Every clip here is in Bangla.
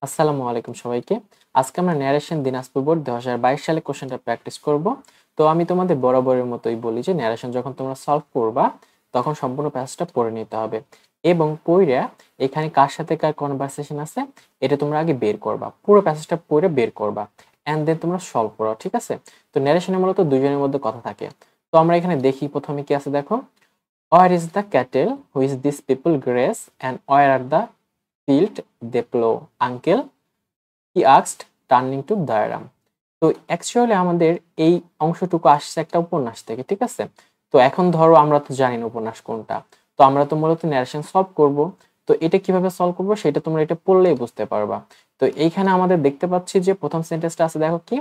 আসসালামু আলাইকুম সবাইকে। আজকে আমরা ন্যারেশন দিনাজপুর বোর্ড 2022 সালে কোশ্চেনটা প্র্যাকটিস করব। তো আমি তোমাদের বরাবরের মতোই বলি যে ন্যারেশন যখন তোমরা সলভ করবা তখন সম্পূর্ণ প্যাসেজটা পড়ে নিতে হবে এবং পড়ে এখানে কার সাথে কার কনভারসেশন আছে এটা তোমরা আগে বের করবা, পুরো প্যাসেজটা পড়ে বের করবা এন্ড দেন তোমরা সলভ করো, ঠিক আছে? তো ন্যারেশনে মূলত দুজনের মধ্যে কথা থাকে। তো আমরা এখানে দেখি প্রথমে কি আছে, দেখো, where is the cattle which these people graze and where are the field they plow, uncle, he asked, turning to Dairam. তো অ্যাকচুয়ালি আমাদের এই অংশটুকু আসছে একটা উপন্যাস থেকে, ঠিক আছে? তো এখন ধরো আমরা তো জানি না উপন্যাস কোনটা, তো আমরা তো মূলত ন্যারেশন সলভ করব। তো এটা কিভাবে সলভ করব সেটা তোমরা এটা পড়লেই বুঝতে পারবা। তো এইখানে আমাদের দেখতে পাচ্ছি যে প্রথম সেন্টেন্সটা আছে, দেখো কি,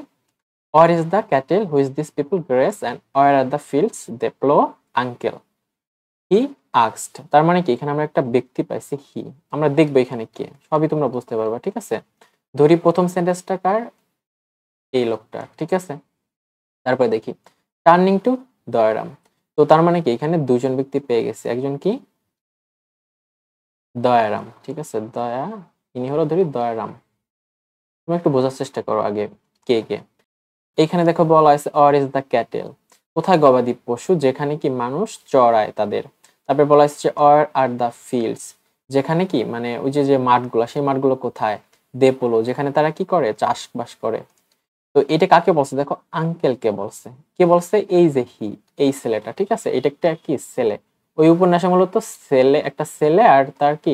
where is the cattle which these people graze and where are the fields they plow, uncle, he asked। তার মানে কি এখানে আমরা একটা ব্যক্তি পাইছি হি, আমরা দেখবো এখানে কে, সবই তোমরা বুঝতে পারবা, ঠিক আছে? ধরি প্রথম সেন্টেন্সটা কার, এই লোকটা, ঠিক আছে? তারপরে দেখি টার্নিং টু দয়ারাম। তো তার মানে কি এখানে দুজন ব্যক্তি পেয়ে গেছে, একজন কি দয়ারাম, ঠিক আছে? দয়া, ইনি হলো ধরি দয়ারাম। তুমি একটু বোঝার চেষ্টা করো আগে কে কে। এইখানে দেখো বলা আছে অর ইজ দ্য ক্যাটেল, কোথায় গবাদি পশু, যেখানে কি মানুষ চড়ায় তাদের। তারপরে বলা হচ্ছে অর আর দ্য ফিল্ডস, যেখানে কি মানে ওই যে যে মাঠগুলো, সেই মাঠগুলো কোথায়, দে পোলো, যেখানে তারা কি করে, চাষবাস করে। তো এটা কাকে বলছে, দেখো আঙ্কেল কে বলছে, কে বলছে, এই যে হি, এই ছেলেটা, ঠিক আছে? এটা একটা কি ছেলে, ওই উপন্যাসে মূলত ছেলে, একটা ছেলে আর তার কি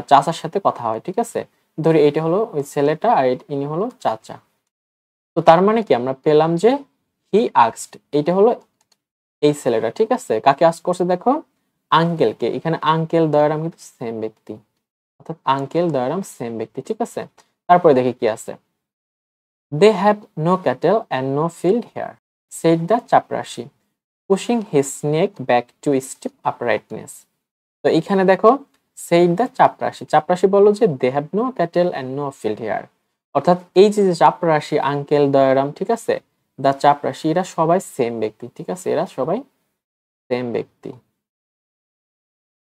চাচার সাথে কথা হয়, ঠিক আছে? ধরি এটা হলো ওই ছেলেটা আর ইনি হলো চাচা। তো তার মানে কি আমরা পেলাম যে হি আস্কড, এইটা হলো এই ছেলেটা, ঠিক আছে? কাকে আস্ক করছে, দেখো আঙ্কেলকে। এখানে আঙ্কেল দয়ারাম কিন্তু সেম ব্যক্তি, অর্থাৎ আঙ্কেল দয়ারাম সেম ব্যক্তি, ঠিক আছে? তারপরে দেখি কি আছে, they have no cattle and no field here, said the chaprashi, pushing his neck back to stiff uprightness. তো এখানে দেখো said the chaprashi, চাপরাশি বললো যে they have no cattle and no field here, অর্থাৎ এই যে চাপরাশি, আঙ্কেল দয়ারাম, ঠিক আছে, দা চাপরাশি, এরা সবাই সেম ব্যক্তি, ঠিক আছে? এরা সবাই সেম ব্যক্তি,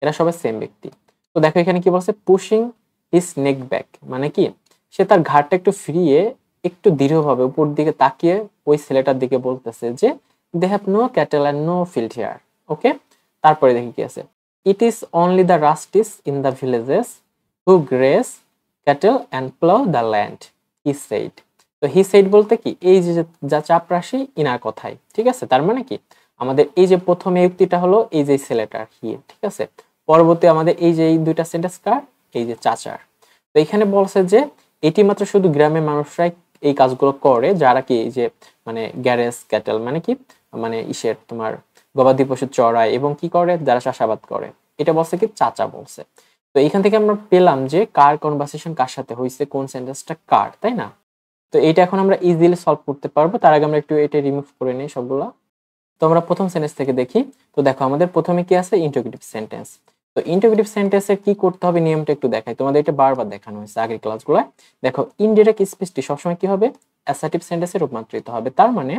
এরা সবাই সেম ব্যক্তি। তো দেখো এখানে কি বলছে, পুশিং হিজ নেক ব্যাক, মানে কি সে তার ঘাড়টা একটু ফিরিয়ে একটু দৃঢ়ভাবে উপর দিকে তাকিয়ে ওই ছেলেটার দিকে বলতেছে যে they have no cattle and no field here. Okay, তারপরে দেখি কি আছে, it is only the rustics in the villages who graze cattle and plough the land, he said. তো হি সেইড বলতে কি এই যে যা চাপরাশি ইনার কথাই, ঠিক আছে? তার মানে কি আমাদের এই যে প্রথম এই উক্তিটা হলো এই যে ছেলেটার হি, ঠিক আছে? পরবর্তী আমাদের এই যে এই দুইটা সেন্টেন্স কার, এই যে চাচার। তো এখানে বলছে যে এটি মাত্র শুধু গ্রামের মানুষরাই এই কাজগুলো করে, যারা কি এই যে মানে গ্যারেজ ক্যাটেল মানে কি মানে ইসের তোমার গবাদি পশু চড়ায় এবং কি করে, যারা চাষাবাদ করে। এটা বলছে কি চাচা বলছে। তো এখান থেকে আমরা পেলাম যে কার কনভারসেশন কার সাথে হয়েছে, কোন সেন্টেন্সটা কার, তাই না? তো এটা এখন আমরা ইজিলি সলভ করতে পারবো। তার আগে আমরা একটু এটা রিমুভ করে নিই সবগুলা। তো আমরা প্রথম সেন্টেন্স থেকে দেখি। তো দেখো আমাদের প্রথমে কি আছে, ইন্টারোগেটিভ সেন্টেন্স। তো ইন্টারোগেটিভ সেন্টেন্সে কি করতে হবে নিয়মটা একটু দেখাই তোমাদের, এটা বারবার দেখানো হয়েছে আগের ক্লাসগুলোয়। দেখো ইনডিরেক্ট স্পিচটি সবসময় কি হবে, অ্যাসার্টিভ সেন্টেন্সে রূপান্তরিত হবে। তার মানে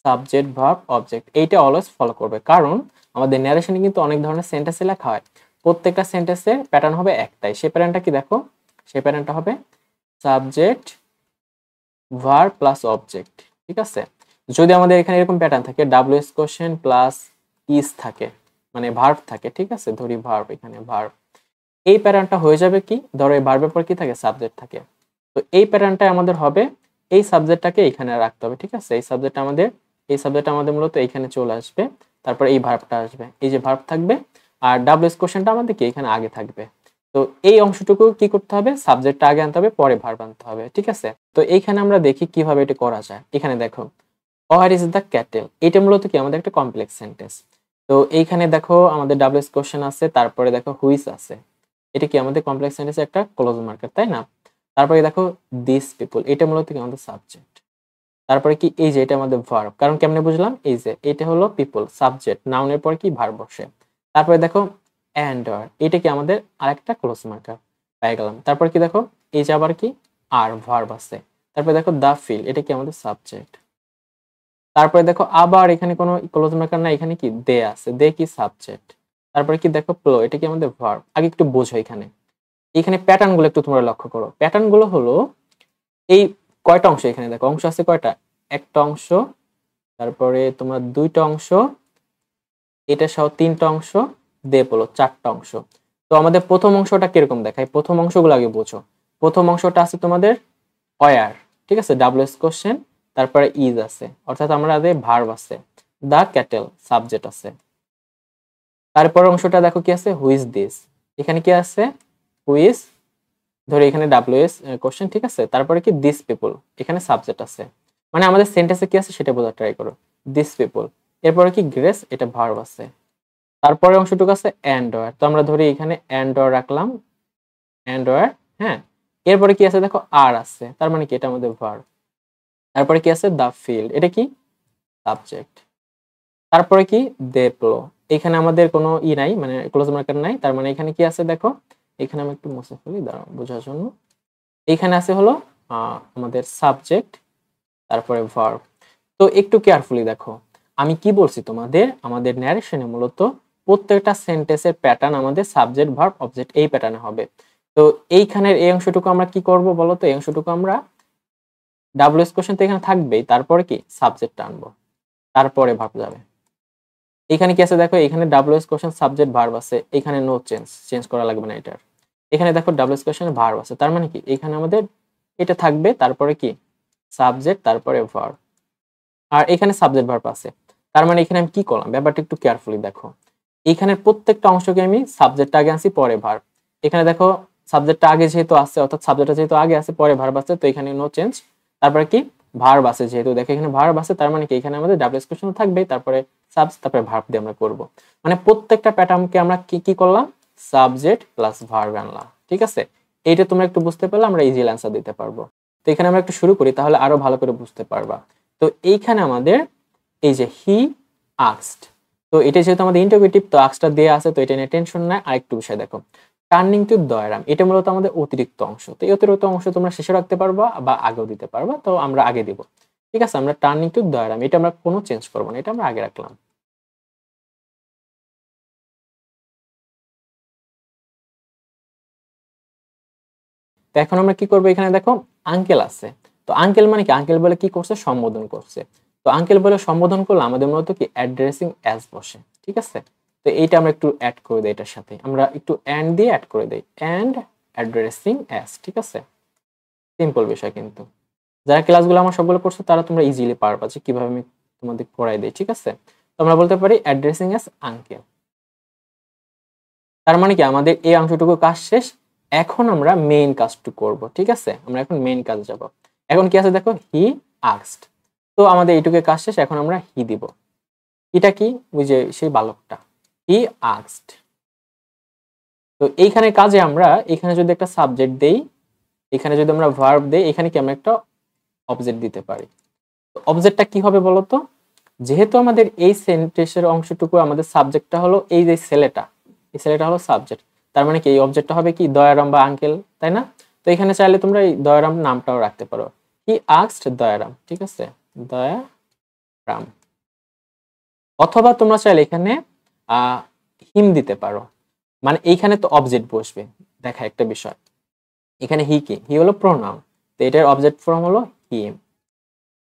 সাবজেক্ট ভার্ব অবজেক্ট এইটা অলওয়েজ ফলো করবে, কারণ আমাদের ন্যারেশনে কিন্তু অনেক ধরনের সেন্টেন্সে লেখা হয়, প্রত্যেকটা সেন্টেন্সের প্যাটার্ন হবে একটাই। সেই প্যাটার্নটা কি, দেখো সেই প্যাটার্নটা হবে সাবজেক্ট ভার্ব প্লাস অবজেক্ট, ঠিক আছে? যদি আমাদের এখানে এরকম প্যাটার্ন থাকে ডাব্লিউএস কোশ্চেন প্লাস ইজ থাকে, মানে ভার্ব থাকে, ঠিক আছে? ধরি ভার্ব, এখানে ভার্ব, এই প্যাটার্নটা হয়ে যাবে কি, ধরো এই ভার্বের পর কি থাকে, সাবজেক্ট থাকে। তো এই প্যাটার্নটা আমাদের হবে এই সাবজেক্টটাকে এখানে রাখতে হবে, ঠিক আছে? এই সাবজেক্ট আমাদের মূলত এখানে চলে আসবে, তারপর এই ভার্বটা আসবে, এই যে ভার্ব থাকবে, আর ডাব্লিউএস কোশ্চেনটা আমাদের কি এখানে আগে থাকবে। তো এই অংশটুকু কি করতে হবে, সাবজেক্টটা আগে আনতে হবে, পরে ভার্ব আনতে হবে, ঠিক আছে? তো এইখানে আমরা দেখি কিভাবে এটা করা যায়। এখানে দেখো হোয়ার ইজ দ্য ক্যাটেল, এটা মূলত কি আমাদের একটা কমপ্লেক্স সেন্টেন্স। তো এইখানে দেখো আমাদের ডাব্লিউএস কোশ্চেন আছে, তারপরে দেখো হুইচ আছে, এটা কি আমাদের কমপ্লেক্স সেন্টেন্সে একটা ক্লোজ মার্কার, তাই না? তারপরে দেখো দিস পিপল, এটা মূলত কি আমাদের সাবজেক্ট। তারপরে কি এই যে এটা আমাদের ভার্ব, কারণ কেমনে বুঝলাম, এই যে এটা হলো পিপল সাবজেক্ট, নাউনের পর কি ভার্ব বসে। তারপরে দেখো এন্ড আর, এটা কি আমাদের আরেকটা ক্লোজ মার্কার পেয়ে গেলাম। তারপর কি দেখো এই যে আবার কি আর ভার্ব আছে। তারপরে দেখো দা ফিল, এটা কি আমাদের সাবজেক্ট। তারপরে দেখো আবার এখানে কোনো ক্লোজ মার্কার না, এখানে কি দে আছে, দে কি সাবজেক্ট। তারপরে কি দেখো প্লো, এটা কি আমাদের ভার্ব। আগে একটু বোঝো এখানে, এখানে প্যাটার্ন গুলো একটু তোমরা লক্ষ্য করো। প্যাটার্ন গুলো হলো এই কয়টা অংশ, এখানে দেখো অংশ আছে কয়টা, একটা অংশ, তারপরে তোমার দুইটা অংশ, এটা সহ তিনটা অংশ, দিয়ে বলো চারটা অংশ। তো আমাদের প্রথম অংশটা কিরকম দেখায়, প্রথম অংশগুলো আগে বোঝো। প্রথম অংশটা আছে তোমাদের ওয়ার, ঠিক আছে, ডাব্লিউএস কোশ্চেন, তারপরে ইজ আছে, অর্থাৎ আমাদের ভার্ব আছে, দা ক্যাটেল সাবজেক্ট আছে। তারপর অংশটা দেখো কি আছে, হুইজ দিস, এখানে কি আছে, হুইজ, ধরে এখানে ডাব্লিউএস কোশ্চেন, ঠিক আছে, তারপরে কি দিস পিপল, এখানে সাবজেক্ট আছে, মানে আমাদের সেন্টেন্সে কি আছে সেটা বোঝার ট্রাই করো, দিস পিপল। এরপরে কি গ্রেস, এটা ভার্ব আছে। তারপরে অংশটুকু আছে অ্যান্ড ওয়ার, তো আমরা ধরি এখানে অ্যান্ড ওয়ার রাখলাম, অ্যান্ড ওয়ার, হ্যাঁ। এরপরে কি আছে দেখো, আর আছে, তার মানে কি এটা আমাদের ভার্ব। তারপরে কি আছে, দা ফিল্ড, এটা কি সাবজেক্ট। তারপরে কি, দে প্লো, এখানে আমাদের কোনো নাই, মানে ক্লোজ মার্কার নাই, তার মানে এখানে কি আছে দেখো, এখানে আমি একটু মুছে ফেলি দাঁড়াও বোঝার জন্য। এখানে আছে হলো আমাদের সাবজেক্ট, তারপরে ভার্ব। তো একটু কেয়ারফুলি দেখো, আমি কি বলছি তোমাদের, আমাদের ন্যারেশনে মূলত প্রত্যেকটা সেন্টেন্সের প্যাটার্ন আমাদের সাবজেক্ট ভার্ব অবজেক্ট এই প্যাটার্নে হবে। তো এইখানের এই অংশটুকু আমরা কি করব বলো তো, এই অংশটুকু আমরা ডাব্লিউএস কোশ্চেন তো এখানে থাকবেই, তারপরে কি সাবজেক্ট আনবো, তারপরে ভার্ব যাবে। এখানে কি আছে দেখো, এখানে ডাব্লিউএস কোশ্চেন সাবজেক্ট ভার্ব আছে, এখানে নো চেঞ্জ করা লাগবে না এটার। এখানে দেখো ডাব্লিউএস কোশ্চেন ভার্ব আছে, তার মানে কি এখানে আমাদের এটা থাকবে, তারপরে কি সাবজেক্ট, তারপরে ভার্ব। আর এখানে সাবজেক্ট ভার্ব আছে, তার মানে এখানে আমি কি করলাম, ব্যাপারটা একটু কেয়ারফুলি দেখো। এখানের প্রত্যেকটা অংশকে আমি সাবজেক্টটা আগে আনছি, পরে ভার্ব। এখানে দেখো সাবজেক্টটা আগে যেহেতু আছে, অর্থাৎ সাবজেক্টটা যেহেতু আগে আছে, পরে ভার্ব আছে, তো এখানে নো চেঞ্জ। তারপরে কি ভার্ব আছে, যেহেতু দেখো এখানে ভার্ব আছে, তার মানে কি এখানে আমাদের ডাব্লিউএস কোশ্চেন থাকবে, তারপরে সাবস, তারপরে ভার্ব দিয়ে আমরা করব। মানে প্রত্যেকটা প্যাটার্নকে আমরা কি কি করলাম, সাবজেক্ট প্লাস ভার্ব আনলাম, ঠিক আছে। এইটা তোমরা একটু বুঝতে পারলে আমরা ইজি অ্যান্সার দিতে পারবো। তো এখানে আমরা একটু শুরু করি, তাহলে আরো ভালো করে বুঝতে পারবা। তো এইখানে আমাদের এই যে হি আস্কড, তো এটা যেহেতু আমাদের ইন্টারোগেটিভ, তো আস্কটা দেয়া আছে, তো এটা নিয়ে টেনশন নাই। আরেকটু বিষয় দেখো, টার্নিং টু দয়ারাম, এটা মূলত আমাদের অতিরিক্ত অংশ। তো এই অতিরিক্ত অংশ তোমরা শেষে রাখতে পারবা বা আগেও দিতে পারবা, তো আমরা আগে দিব, ঠিক আছে। আমরা টার্নিং টু দয়ারাম, এটা আমরা কোনো চেঞ্জ করবো না, এটা আমরা আগে রাখলাম। তো এখন আমরা কি করবো, এখানে দেখো আঙ্কেল আছে, তো আঙ্কেল মানে কি, আঙ্কেল বলে কি করছে, সম্বোধন করছে। তো আঙ্কেল বলে সম্বোধন করলে আমাদের মূলত কি অ্যাড্রেসিং অ্যাজ বসে, ঠিক আছে। তো এইটা আমরা একটু অ্যাড করে দিই, এটার সাথে আমরা একটু অ্যান্ড দিয়ে অ্যাড করে দিই, অ্যান্ড অ্যাড্রেসিং অ্যাজ, ঠিক আছে। সিম্পল বিষয়, কিন্তু যারা ক্লাসগুলো আমার সবগুলো করছো তারা তোমরা ইজিলি পারবা যে কিভাবে আমি তোমাদের করাই দিই, ঠিক আছে। তো আমরা বলতে পারি অ্যাড্রেসিং অ্যাজ আঙ্কেল। তার মানে কি আমাদের এই অংশটুকু কাজ শেষ, এখন আমরা মেইন কাজটুকু করব, ঠিক আছে। আমরা এখন মেইন কাজ যাব। এখন কি আছে দেখো, হি আস্কড, তো আমাদের এইটুকু কাজ শেষ, এখন আমরা হি দিব। এটা কি, ওই যে সেই বালকটা, হি আস্কড। তো এইখানে কাজে আমরা এখানে যদি একটা সাবজেক্ট দেই, এখানে যদি আমরা ভার্ব দেই, এখানে কি আমরা একটা অবজেক্ট দিতে পারি। তো অবজেক্টটা কি হবে বলতো, যেহেতু আমাদের এই সেন্টেন্সের অংশটুকু আমাদের সাবজেক্টটা হলো এই যে ছেলেটা, এই ছেলেটা হলো সাবজেক্ট, তার মানে কি এই অবজেক্টটা হবে কি দয়ারাম বা আঙ্কেল, তাই না। তো এখানে চাইলে তোমরা এই দয়ারাম নামটাও রাখতে পারো, হি আস্কড দয়ারাম, ঠিক আছে, দয়ারাম। অথবা তোমরা চাইলে এখানে হিম দিতে পারো, মানে এইখানে তো অবজেক্ট বসবে। দেখা একটা বিষয়, এখানে হি কি, হি হলো প্রোনাউন, তো এটার অবজেক্ট ফর্ম হলো হিম।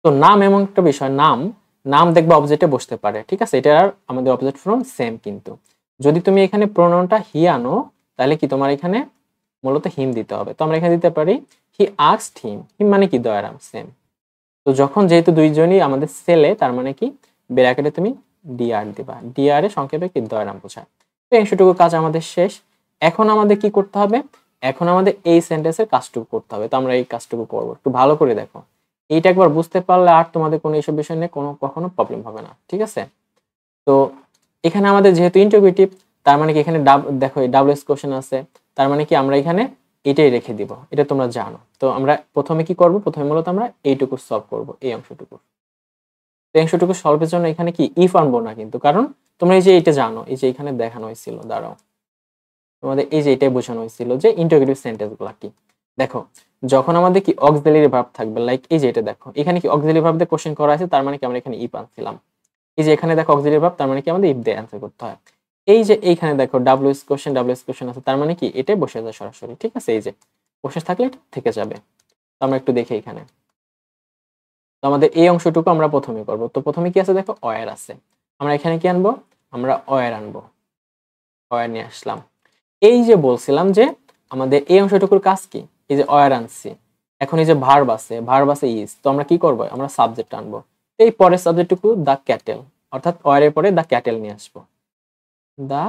তো নাম এমন একটা বিষয়, নাম নাম দেখবে অবজেক্টে বসতে পারে, ঠিক আছে, এটা আর আমাদের অবজেক্ট ফর্ম সেম। কিন্তু যদি তুমি এখানে প্রোনাউনটা হি আনো, তাহলে কি তোমার এখানে মূলত হিম দিতে হবে। তো আমরা এখানে দিতে পারি হি আস্কড হিম, হিম মানে কি দয়ারাম, সেম। তো যখন যেহেতু দুইজনই আমাদের ছেলে, তার মানে কি ব্র্যাকেটে তুমি ডিআর দিবা, ডিআর এ সংক্ষেপে কি দয়ারাম বোঝায়। তো এইটুকু কাজ আমাদের শেষ। এখন আমাদের কি করতে হবে, এখন আমাদের এই সেন্টেন্সের কাজটুকু করতে হবে। তো আমরা এই কাজটুকু করবো, একটু ভালো করে দেখো। এইটা একবার বুঝতে পারলে আর তোমাদের কোনো এইসব বিষয় নিয়ে কখনো প্রবলেম হবে না, ঠিক আছে। তো এখানে আমাদের যেহেতু ইন্টারোগেটিভ, তার মানে কি এখানে দেখো ডাব্লিউএস কোশ্চেন আছে, তার মানে কি আমরা এখানে এটাই রেখে দিব, এটা তোমরা জানো। তো আমরা প্রথমে কি করব, প্রথমে মূলত আমরা এইটুকু সলভ করব, এই অংশটুকু। এই অংশটুকু সলভের জন্য এখানে কি ইফ আনবো না কিন্তু, কারণ তোমরা এই যে এটা জানো, এই যে এখানে দেখানো হয়েছিল, দাঁড়াও তোমাদের এই যে এটাই বোঝানো হয়েছিল যে ইন্টারোগেটিভ সেন্টেন্স গুলা কি। দেখো যখন আমাদের কি অক্সিলারি ভার্ব থাকবে, লাইক এই যে এটা দেখো, এখানে কি অক্সিলারি ভার্ব দিয়ে কোশ্চেন করা আছে, তার মানে কি আমরা এখানে ইফ আনছিলাম। এই যে এখানে দেখো অক্সিলারি ভার্ব, তার মানে কি আমাদের ইফ দিয়ে অ্যান্সার করতে হয়। এই যে এইখানে দেখো ডাব্লিউএস কোশ্চেন আছে, তার মানে কি এটাই বসে যায় সরাসরি, ঠিক আছে। এই যে বসে থাকলে এটা থেকে যাবে। তো আমরা একটু দেখি এখানে, তো আমাদের এই অংশটুকু আমরা প্রথমে করব। তো প্রথমে কি আছে দেখো, ওয়্যার আছে। আমরা এখানে কি আনবো, আমরা ওয়্যার আনবো, ওয়্যার নিয়ে আসলাম। এই যে বলছিলাম যে আমাদের এই অংশটুকুর কাজ কি, এই যে ওয়্যার আনছি, এখন এই যে ভার্ব আছে ইজ, তো আমরা কি করব, আমরা সাবজেক্ট আনবো। এই পরের সাবজেক্টটুকু দ্য ক্যাটেল, অর্থাৎ ওয়্যারের পরে দ্য ক্যাটেল নিয়ে আসবো, দ্য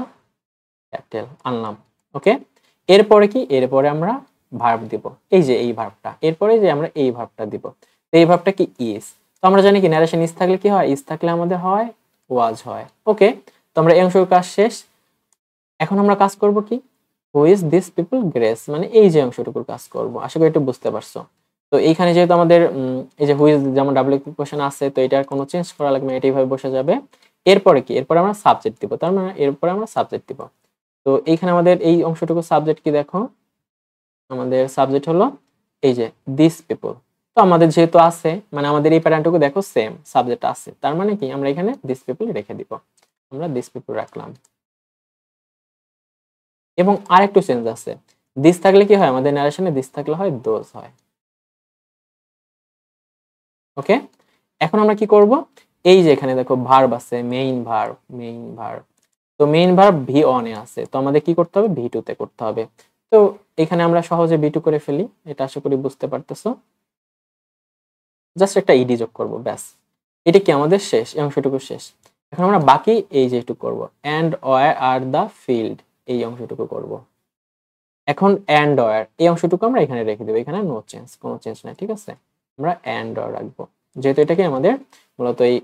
ক্যাটেল আনলাম। ওকে, এরপরে কি, এরপরে আমরা ভার্ব দিব, এই যে এই ভার্বটা, এরপরে যে আমরা এই ভার্বটা দিব। তো এই ভার্বটা কি, ইজ। তো আমরা জানি কি ন্যারেশন ইজ থাকলে কি হয়, ইজ থাকলে আমাদের হয় ওয়াজ হয়। ওকে, তো আমরা এই অংশের কাজ শেষ। এখন আমরা কাজ করব কি, who is this people grace, মানে এই যে অংশটুকুর কাজ করব। আশা করি একটু বুঝতে পারছো। তো এইখানে যেহেতু আমাদের এই যে হু ইজ যেমন ডাবল কোশ্চেন আছে, তো এটা কোনো চেঞ্জ করা লাগবে না, এটা এইভাবে বসে যাবে। এরপরে কি, এরপরে আমরা সাবজেক্ট দিব, তার মানে এরপরে আমরা সাবজেক্ট দিব। তো এইখানে আমাদের এই অংশটুকু সাবজেক্ট কি দেখো, আমাদের সাবজেক্ট হলো এই যে দিস পিপল। তো আমাদের যেহেতু আছে, মানে আমাদের এই প্যাটার্নটুকু দেখো সেম সাবজেক্ট আছে, তার মানে কি আমরা এখানে দিস পিপল রেখে দিব, আমরা দিস পিপল রাখলাম। এবং আরেকটু চেঞ্জ আছে, দিস থাকলে কি হয়, আমাদের ন্যারেশনে দিস থাকলে হয় দোজ হয়। ওকে, এখন আমরা কি করব, এই যে এখানে দেখো ভার্ব আছে, মেইন ভার্ব। তো main verb V on a আছে, তো আমাদের কি করতে হবে, ভি টু তে করতে হবে। তো এখানে আমরা সহজে ভি টু করে ফেলি, এটা আশা করি বুঝতে পারতেছো। জাস্ট একটা ইডি যোগ করব, ব্যাস। এটা কি আমাদের শেষ, এই অংশটুকু শেষ। এখন আমরা বাকি এই যে একটু করব, and where are the field, এই অংশটুকু করব। এখন এন্ড ওয়্যার এই অংশটুকু আমরা এখানে রেখে দেবো, এখানে নো চেঞ্জ, কোনো চেঞ্জ নাই, ঠিক আছে। আমরা এন্ড ওয়্যার রাখবো, যেহেতু এটাকে আমাদের মূলত এই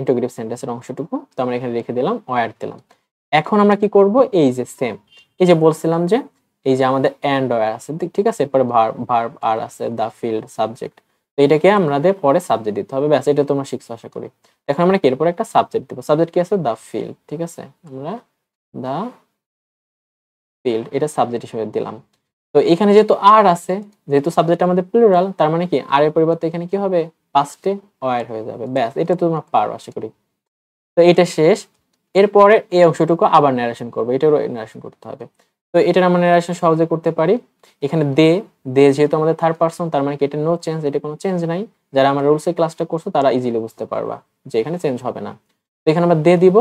ইন্টিগ্রেটিভ সেন্টেন্সের অংশটুকু, তো আমরা এখানে রেখে দিলাম, ওয়্যার দিলাম। এখন আমরা কি করব, এই যে সেম, এই যে বলছিলাম যে এই যে আমাদের এন্ড ওয়্যার আছে, ঠিক আছে, এরপরে ভার্ব আর আছে, দ্য ফিল্ড সাবজেক্ট। তো এটাকে আমাদের পরে সাবজেক্ট দিতে হবে, ব্যাস। এটা তোমরা শিখছো আশা করি। এখন আমরা কি এরপরে একটা সাবজেক্ট দিব, সাবজেক্ট কি আছে, দ্য ফিল্ড, ঠিক আছে, আমরা দ্য ফিল্ড এটা সাবজেক্ট হিসেবে দিলাম। তো এখানে যেহেতু আর আছে, যেহেতু সাবজেক্ট আমাদের প্লুরাল, তার মানে কি আর এর পরিবর্তে এখানে কি হবে, পাস্টে ওয়্যার হয়ে যাবে, ব্যাস। এটা তো তোমরা পারো আশা করি। তো এটা শেষ। এরপরে এই অংশটুকু আবার ন্যারেশন করবো, এটারও ন্যারেশন করতে হবে। তো এটার আমরা ন্যারেশন সহজে করতে পারি। এখানে দে, যেহেতু আমাদের থার্ড পারসন, তার মানে কি এটা নো চেঞ্জ, এটা কোনো চেঞ্জ নাই। যারা আমার রুলসের ক্লাসটা করছো তারা ইজিলি বুঝতে পারবা যে এখানে চেঞ্জ হবে না। তো এখানে আমরা দে দিব।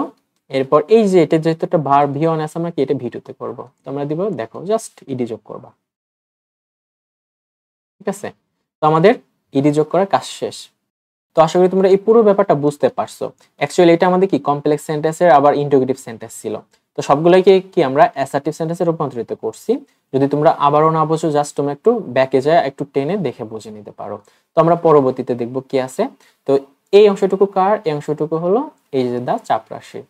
এরপর এই যে এটা যেহেতু একটা ভার্ব ভি অন আছে, আমরা কি এটা ভি টু তে করবো, তো আমরা দিব, দেখো জাস্ট ইডি যোগ করবা, ঠিক আছে। তো আমাদের ইডি যোগ করার কাজ শেষ। তো আশা করি তোমরা এই পুরো ব্যাপারটা বুঝতে পারছো। অ্যাকচুয়ালি এটা আমাদের কি কমপ্লেক্স সেন্টেন্সের আবার ইন্টিগ্রেটিভ সেন্টেন্স ছিল। তো সবগুলোকে কি আমরা অ্যাসার্টিভ সেন্টেন্সে রূপান্তরিত করছি। যদি তোমরা আবারও না বোঝো, জাস্ট তোমরা একটু ব্যাকে যায় একটু টেনে দেখে বুঝে নিতে পারো। তো আমরা পরবর্তীতে দেখবো কি আছে। তো এই অংশটুকু কার, এই অংশটুকু হলো এই যে দা চাপরাশি।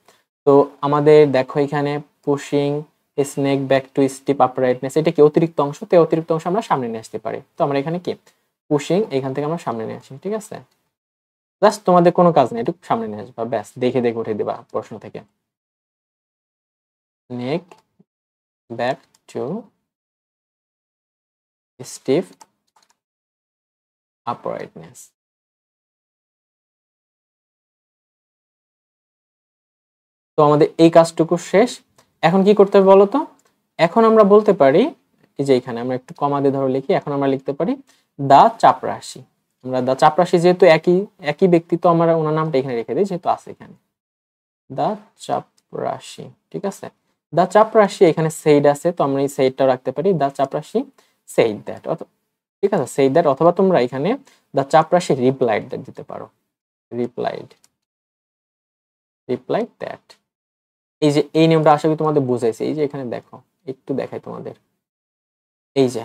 তো আমাদের দেখো এখানে pushing snake back to steep uprightness, এটা কি অতিরিক্ত অংশ, তো অতিরিক্ত অংশ আমরা সামনে নিয়ে আসতে পারি। তো আমরা এখানে কি পুশিং, এখান থেকে আমরা সামনে নিয়ে আসি, ঠিক আছে। জাস্ট তোমাদের কোনো কাজ নেই, একটু সামনে নিয়ে আসবা, ব্যাস। দেখে দেখে উঠে দিবা প্রশ্ন থেকে, নেক ব্যাক টু স্টিফ আপরাইটনেস। তো আমাদের এই কাজটুকু শেষ। এখন কি করতে হবে বলো তো, এখন আমরা বলতে পারি, এই যে এখানে আমরা একটু কমা দিয়ে ধরো লিখি, এখন আমরা লিখতে পারি দা চাপরাশি। আমরা দা চাপরাশি যেহেতু একই একই ব্যক্তি, তো আমরা ওনার নামটা এখানে রেখে দিই, যেহেতু আছে এখানে দা চাপরাশি, ঠিক আছে। দা চাপরাশি, এখানে সেইড আছে, তো আমরা এই সেইডটা রাখতে পারি, দা চাপরাশি সেইড দ্যাট, ঠিক আছে, সেইড দ্যাট। অথবা তোমরা এখানে দা চাপরাশি রিপ্লাইড দ্যাট দিতে পারো, রিপ্লাইড রিপ্লাইড দ্যাট। এই যে এই নিয়মটা আশা করি তোমাদের বুঝাইছে। এই যে এখানে দেখো, একটু দেখাই তোমাদের, এই যে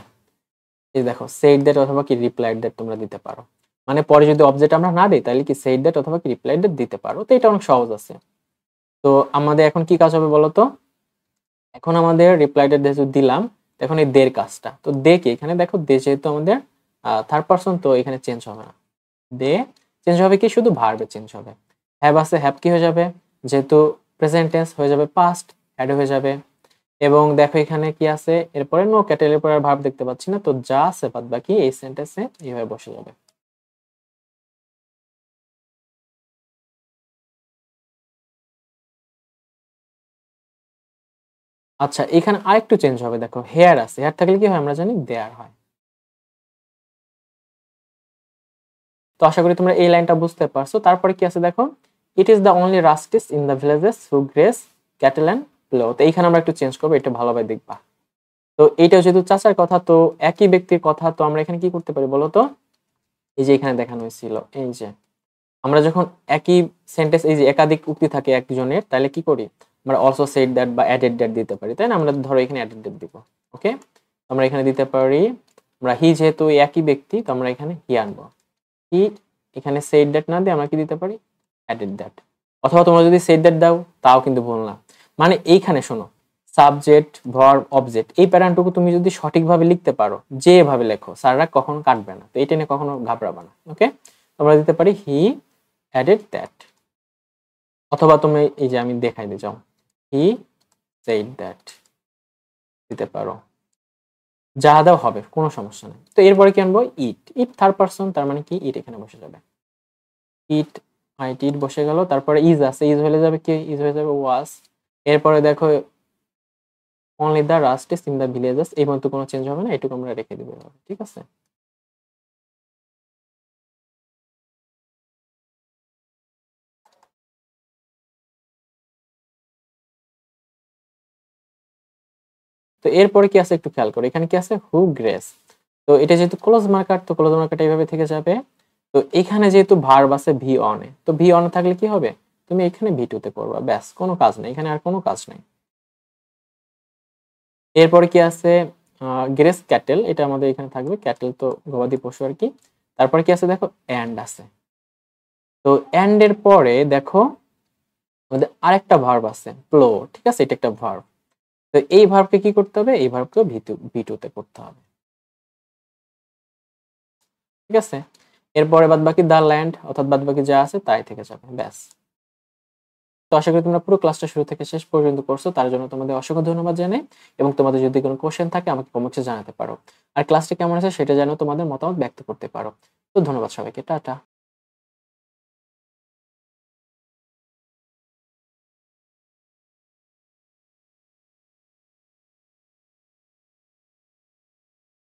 এই দেখো সেইড দ্যাট অথবা কি রিপ্লাইড দ্যাট তোমরা দিতে পারো। মানে পরে যদি অবজেক্ট আমরা না দিই, তাহলে কি সেইড দ্যাট অথবা কি রিপ্লাইড দ্যাট দিতে পারো। তো এটা অনেক সহজ আছে। তো আমাদের এখন কি কাজ হবে বলো তো, এখন আমাদের রিপ্লাইডের যেহেতু দিলাম, এখন এই দের কাজটা, তো দে কি, এখানে দেখো দে যেহেতু আমাদের থার্ড পারসন, তো এখানে চেঞ্জ হবে না, দে চেঞ্জ হবে কি, শুধু ভার্বে চেঞ্জ হবে। হ্যাভ আছে, হ্যাভ কি হয়ে যাবে, যেহেতু প্রেজেন্ট টেন্স হয়ে যাবে পাস্ট, অ্যাড হয়ে যাবে। এবং দেখো এখানে কি আছে, এরপরে নো ক্যাটেলের পরে ভার্ব দেখতে পাচ্ছি না, তো যা আছে বাদ বাকি এই সেন্টেন্সে এইভাবে বসে যাবে। আচ্ছা, এখানে আরেকটু চেঞ্জ হবে, দেখো হেয়ার আছে, হেয়ার থাকলে কি হয় আমরা জানি দেয়ার হয়। তো আশা করি তোমরা এই লাইনটা বুঝতে পারছো। তারপরে কি আছে দেখো, it is the only rustics in the villages who graze cattle and plough. তো এইখানে আমরা একটু চেঞ্জ করবো, এটা ভালোভাবে দেখবা। তো এইটা যেহেতু চাচার কথা, তো একই ব্যক্তির কথা, তো আমরা এখানে কি করতে পারি বলো তো? এই যে এখানে দেখানো হয়েছিল, এই যে আমরা যখন একই সেন্টেন্স, এই যে একাধিক উক্তি থাকে একজনের, তাহলে কি করি আমরা অলসো সেড দ্যাট বা অ্যাডেড দ্যাট দিতে পারি, তাই না? আমরা ধরো এখানে অ্যাডেড দ্যাট দিব। ওকে, আমরা এখানে দিতে পারি, আমরা হি যেহেতু একই ব্যক্তি, তো আমরা এখানে হি আনবো। হি এখানে সেড দ্যাট না দিয়ে আমরা কি দিতে পারি, অ্যাডেড দ্যাট। অথবা তোমরা যদি সেড দ্যাট দাও তাও কিন্তু ভুল না। মানে এইখানে শোনো, সাবজেক্ট ভার্ব অবজেক্ট এই প্যাটার্নটুকু তুমি যদি সঠিকভাবে লিখতে পারো, যেভাবে লেখো, স্যাররা কখনো কাটবে না। তো এটা নিয়ে কখনো ঘাবড়াবে না। ওকে, তোমরা দিতে পারি হি অ্যাডেড দ্যাট, অথবা তুমি এই যে আমি দেখাই দিয়ে যাও, হি সেড দ্যাট দিতে পারো, যা দাও হবে, কোনো সমস্যা নেই। তো এরপরে কি আনবো, ইট। ইট থার্ড পারসন, তার মানে কি ইট এখানে বসে যাবে, ইট আইট, ইট বসে গেল। তারপরে ইজ আছে, ইজ হয়ে যাবে কি, ইজ হয়ে যাবে ওয়াজ। এরপরে দেখো only the rustics in the villages, এই মতো কোনো চেঞ্জ হবে না, এটুকু আমরা রেখে দিব, ঠিক আছে? তো এরপরে কি আছে একটু খেয়াল করো, এখানে কি আছে, হু গ্রেস। তো এটা যেহেতু ক্লোজ মার্কার, তো ক্লোজ মার্কারটা এইভাবে থেকে যাবে। তো এখানে যেহেতু ভার্ব আছে ভি অনে, তো ভি অনে থাকলে কি হবে, তুমি এখানে ভি টু তে করবা, ব্যাস, কোনো কাজ নেই এখানে, আর কোনো কাজ নেই। এরপরে কি আছে, গ্রেস ক্যাটেল, এটা আমাদের এখানে থাকবে, ক্যাটেল তো গবাদি পশু আর কি। তারপরে কি আছে দেখো, অ্যান্ড আছে। তো অ্যান্ড এর পরে দেখো আমাদের আরেকটা ভার্ব আছে প্লো, ঠিক আছে? এটা একটা ভার্ব। তো এই ভার্বকে কি করতে হবে, এই ভার্বকে ভি টু তে করতে হবে, ঠিক আছে? এরপরে বাদ বাকি দা ল্যান্ড, অর্থাৎ বাদ বাকি যা আছে তাই থেকে যাবে, ব্যাস। তো আশা করি তোমরা পুরো ক্লাসটা শুরু থেকে শেষ পর্যন্ত করছো, তার জন্য তোমাদের অসংখ্য ধন্যবাদ জানাই। এবং তোমাদের যদি কোনো কোশ্চেন থাকে আমাকে কমেন্টে জানাতে পারো। আর ক্লাসটা কেমন আছে সেটা যেন তোমাদের মতামত ব্যক্ত করতে পারো। তো ধন্যবাদ সবাইকে, টাটা।